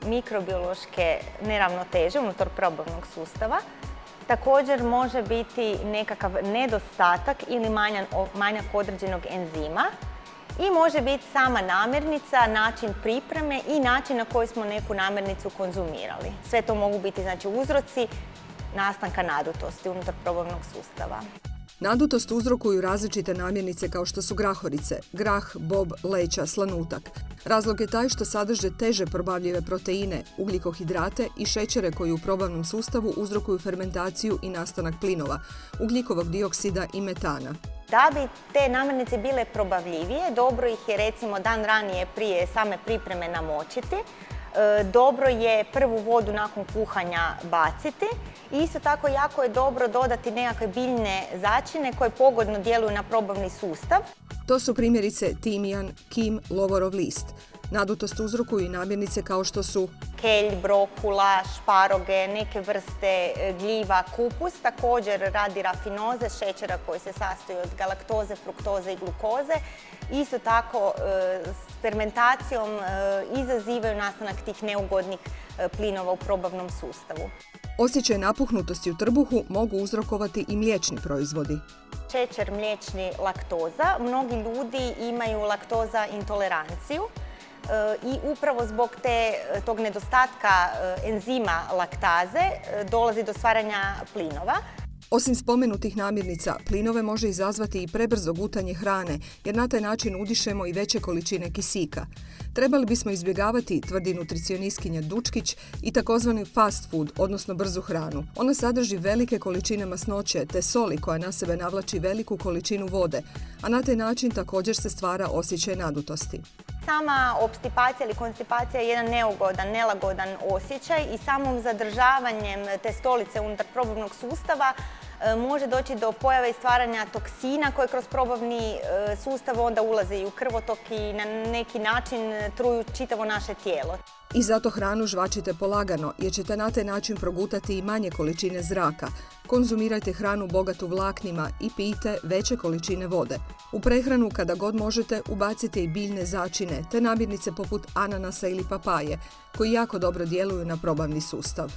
mikrobiološke neravnoteže unutar probavnog sustava. Također može biti nekakav nedostatak ili manjak određenog enzima i može biti sama namirnica, način pripreme i način na koji smo neku namirnicu konzumirali. Sve to mogu biti uzroci nastanka nadutosti unutar probavnog sustava. Nadutost uzrokuju različite namirnice kao što su grahorice, grah, bob, leća, slanutak. Razlog je taj što sadrže teže probavljive proteine, ugljikohidrate i šećere koji u probavnom sustavu uzrokuju fermentaciju i nastanak plinova, ugljikovog dioksida i metana. Da bi te namirnice bile probavljivije, dobro ih je recimo dan ranije prije same pripreme namočiti. Dobro je prvu vodu nakon kuhanja baciti. Isto tako jako je dobro dodati nekakve biljne začine koje pogodno djeluju na probavni sustav. To su primjerice timijan, kim, lovorov list. Nadutost uzrokuju i namirnice kao što su kelj, brokula, šparoge, neke vrste gljiva, kupus. Također radi rafinoze, šećera koji se sastoji od galaktoze, fruktoze i glukoze. Isto tako s fermentacijom izazivaju nastanak tih neugodnih plinova u probavnom sustavu. Osjećaj napuhnutosti u trbuhu mogu uzrokovati i mliječni proizvodi. Šećer, mliječni, laktoza. Mnogi ljudi imaju laktoza intoleranciju i upravo zbog tog nedostatka enzima laktaze dolazi do stvaranja plinova. Osim spomenutih namirnica, plinove može izazvati i prebrzo gutanje hrane, jer na taj način udišemo i veće količine kisika. Trebali bismo izbjegavati, tvrdi nutricionistkinja Dučkić, i takozvani fast food, odnosno brzu hranu. Ona sadrži velike količine masnoće te soli koja na sebe navlači veliku količinu vode, a na taj način također se stvara osjećaj nadutosti. Sama opstipacija ili konstipacija je jedan neugodan, nelagodan osjećaj i samom zadržavanjem te stolice unutar probavnog sustava može doći do pojave i stvaranja toksina koje kroz probavni sustav onda ulaze i u krvotok i na neki način truju čitavo naše tijelo. I zato hranu žvačite polagano, jer ćete na taj način progutati i manje količine zraka. Konzumirajte hranu bogatu vlaknima i pijte veće količine vode. U prehranu, kada god možete, ubacite i biljne začine, te namirnice poput ananasa ili papaje, koji jako dobro djeluju na probavni sustav.